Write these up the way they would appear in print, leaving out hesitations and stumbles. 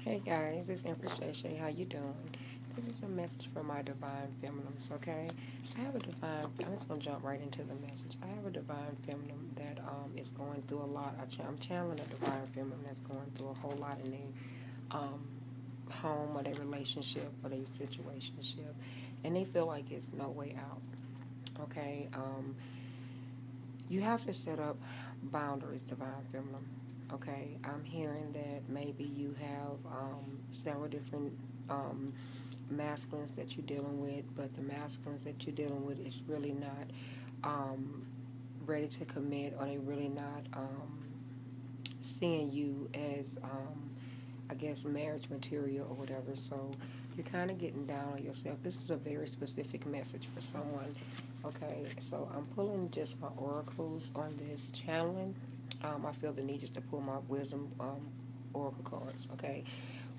Hey guys, it's Empress Shay Shay. How you doing? This is a message from my divine feminines, okay? I have a divine. I'm just gonna jump right into the message. I have a divine feminine that is going through a lot. I'm channeling a divine feminine that's going through a whole lot in their home or their relationship or their situationship, and they feel like it's no way out. Okay, you have to set up boundaries, divine feminine. Okay, I'm hearing that maybe you have several different masculines that you're dealing with, but the masculines that you're dealing with is really not um, ready to commit, or they really not seeing you as, I guess, marriage material or whatever. So you're kind of getting down on yourself. This is a very specific message for someone. Okay, so I'm pulling just my oracles on this channeling. I feel the need just to pull my wisdom oracle cards. Okay,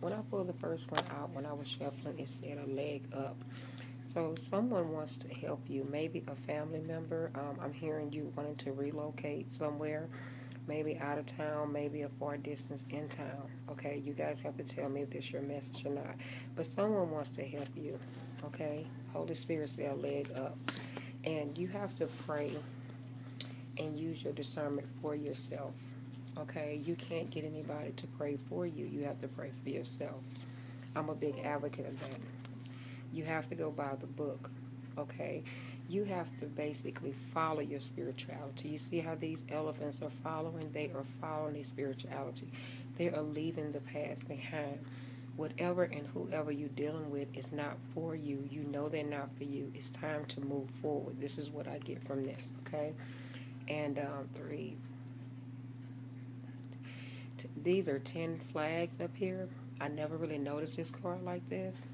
when I pulled the first one out, when I was shuffling, it said a leg up. So someone wants to help you, maybe a family member. I'm hearing you wanting to relocate somewhere, maybe out of town, maybe a far distance in town. Okay, you guys have to tell me if this is your message or not. But someone wants to help you. Okay, Holy Spirit said a leg up, and you have to pray and use your discernment for yourself. Okay, you can't get anybody to pray for you. You have to pray for yourself. I'm a big advocate of that. You have to go by the book. Okay, you have to basically follow your spirituality. You see how these elephants are following? They are following their spirituality. They are leaving the past behind. Whatever and whoever you're dealing with is not for you. You know they're not for you. It's time to move forward. This is what I get from this. Okay, and three. These are 10 flags up here. I never really noticed this card like this,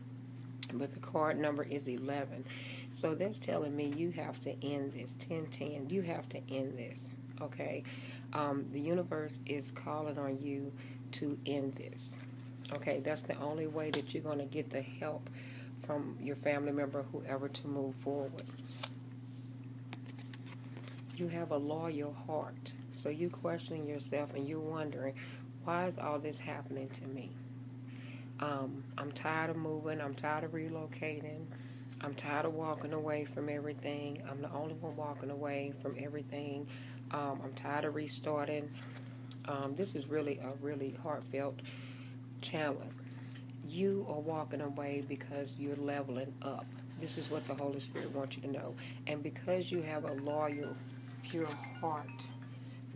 but the card number is 11. So that's telling me you have to end this. 1010. You have to end this. Okay. The universe is calling on you to end this. Okay. That's the only way that you're going to get the help from your family member, whoever, to move forward. You have a loyal heart. So you questioning yourself and you're wondering, why is all this happening to me? I'm tired of moving. I'm tired of relocating. I'm tired of walking away from everything. I'm the only one walking away from everything. I'm tired of restarting. This is really a really heartfelt challenge. You are walking away because you're leveling up. This is what the Holy Spirit wants you to know. And because you have a loyal, pure heart,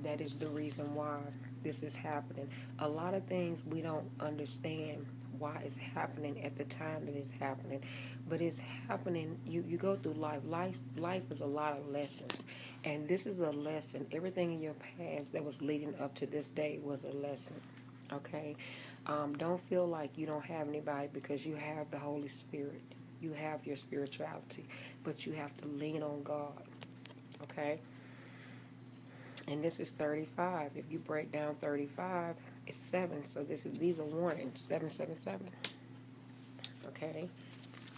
that is the reason why this is happening. A lot of things we don't understand why it's happening at the time that it's happening, but it's happening. You go through life is a lot of lessons, and this is a lesson. Everything in your past that was leading up to this day was a lesson. Okay, don't feel like you don't have anybody, because you have the Holy Spirit. You have your spirituality, but you have to lean on God. Okay, and this is 35. If you break down 35, it's 7. So these are warnings. 777. Okay.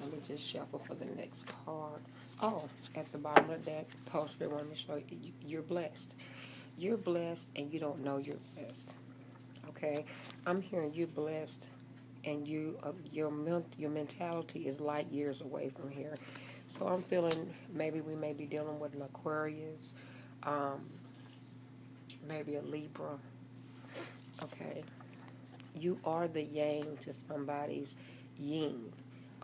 Let me just shuffle for the next card. Oh, at the bottom of that poster, I want me to show you, you're blessed. You're blessed, and you don't know you're blessed. Okay. I'm hearing you're blessed, and your mentality is light years away from here. So I'm feeling maybe we may be dealing with an Aquarius, um, maybe a Libra. Okay. You are the yang to somebody's yin.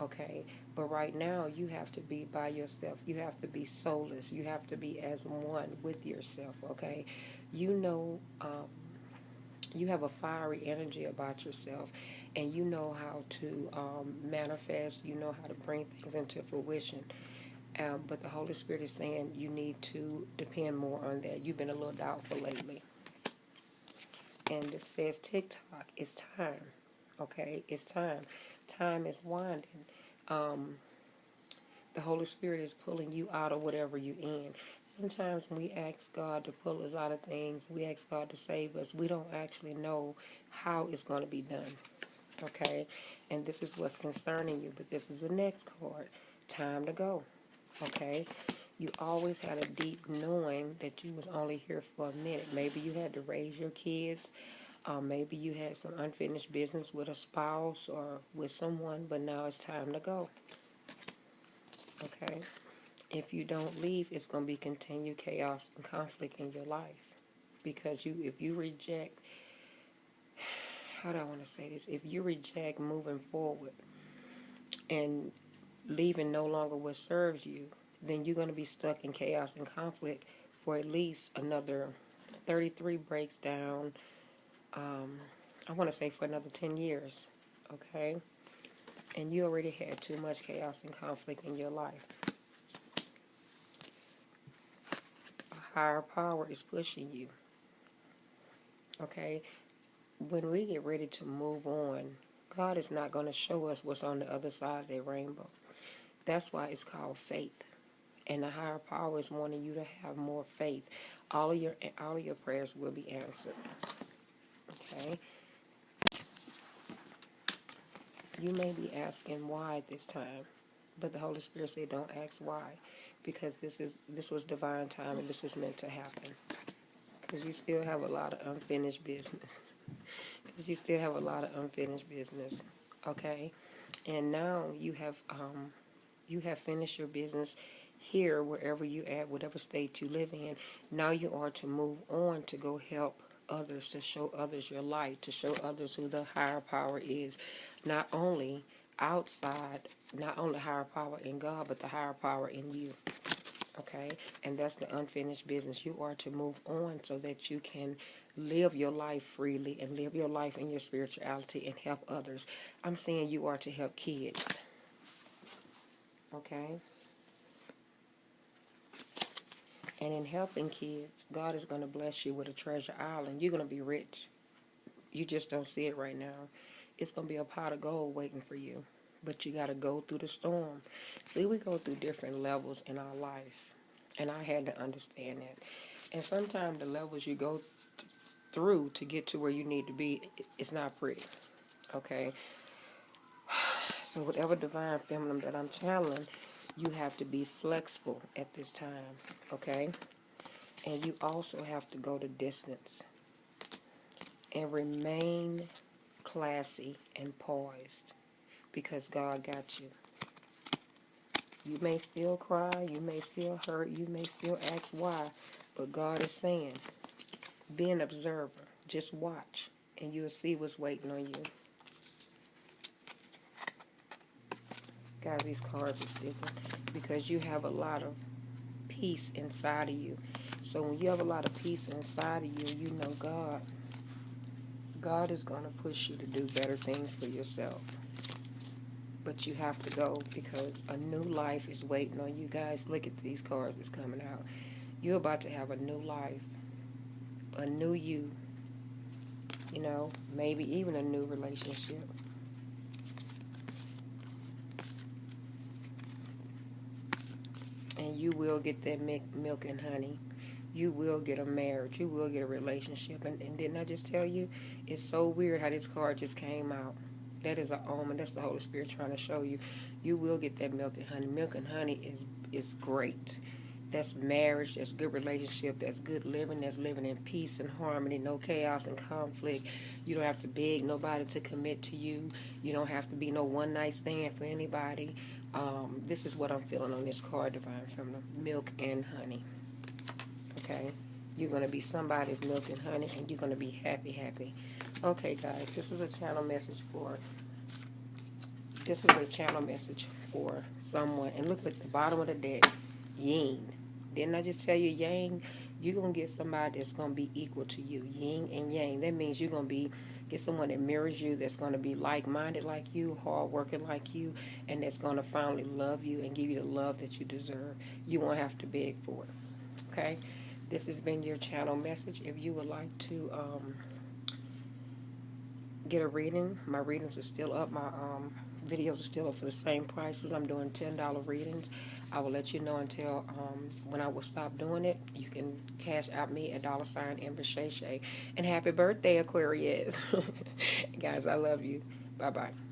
Okay. But right now, you have to be by yourself. You have to be soulless. You have to be as one with yourself. Okay. You know, you have a fiery energy about yourself, and you know how to manifest. You know how to bring things into fruition. But the Holy Spirit is saying you need to depend more on that. You've been a little doubtful lately. And this says TikTok. It's time. Okay, it's time. Time is winding. Um, the Holy Spirit is pulling you out of whatever you're in. Sometimes when we ask God to pull us out of things, we ask God to save us, we don't actually know how it's going to be done. Okay, and this is what's concerning you. But this is the next card. Time to go. Okay, you always had a deep knowing that you was only here for a minute. Maybe you had to raise your kids. Maybe you had some unfinished business with a spouse or with someone, but now it's time to go. Okay? If you don't leave, it's going to be continued chaos and conflict in your life. Because if you reject, how do I want to say this? If you reject moving forward and leaving no longer what serves you, then you're going to be stuck in chaos and conflict for at least another 33 breaks down. I want to say for another 10 years. Okay? And you already had too much chaos and conflict in your life. A higher power is pushing you. Okay? When we get ready to move on, God is not going to show us what's on the other side of that rainbow. That's why it's called faith. And the higher power is wanting you to have more faith. All of your prayers will be answered. Okay? You may be asking why this time, but the Holy Spirit said don't ask why, because this was divine time and this was meant to happen. Because you still have a lot of unfinished business. Okay? And now you have finished your business here, wherever you at, whatever state you live in. Now you are to move on to go help others, to show others your light, to show others who the higher power is. Not only outside, not only higher power in God, but the higher power in you. Okay? And that's the unfinished business. You are to move on so that you can live your life freely and live your life in your spirituality and help others. I'm saying you are to help kids. Okay? And in helping kids, God is going to bless you with a treasure island. You're going to be rich. You just don't see it right now. It's going to be a pot of gold waiting for you. But you got to go through the storm. See, we go through different levels in our life. And I had to understand that. And sometimes the levels you go through to get to where you need to be, it's not pretty. Okay? So whatever divine feminine that I'm channeling, you have to be flexible at this time. Okay? And you also have to go the distance. And remain classy and poised. Because God got you. You may still cry, you may still hurt, you may still ask why, but God is saying, be an observer. Just watch, and you'll see what's waiting on you. Guys, these cards are sticking because you have a lot of peace inside of you. So when you have a lot of peace inside of you, you know God is going to push you to do better things for yourself. But you have to go because a new life is waiting on you guys. Look at these cards that's coming out. You're about to have a new life, a new you, you know, maybe even a new relationship. And you will get that milk and honey. You will get a marriage. You will get a relationship. And didn't I just tell you? It's so weird how this card just came out. That is an omen. That's the Holy Spirit trying to show you. You will get that milk and honey. Milk and honey is great. That's marriage. That's good relationship. That's good living. That's living in peace and harmony. No chaos and conflict. You don't have to beg nobody to commit to you. You don't have to be no one-night stand for anybody. This is what I'm feeling on this card, Divine Feminine. Milk and honey. Okay? You're going to be somebody's milk and honey, and you're going to be happy, happy. Okay, guys, this was a channel message for someone. And look at the bottom of the deck, yin. Didn't I just tell you yang? You're going to get somebody that's going to be equal to you, yin and yang. That means you're going to get someone that mirrors you, that's going to be like-minded like you, hard-working like you, and that's going to finally love you and give you the love that you deserve. You won't have to beg for it. Okay? This has been your channel message. If you would like to get a reading, my readings are still up. My videos are still up for the same prices. I'm doing $10 readings. I will let you know until when I will stop doing it. You can cash out me at $ Amber Shay Shay. And happy birthday, Aquarius. Guys, I love you. Bye-bye.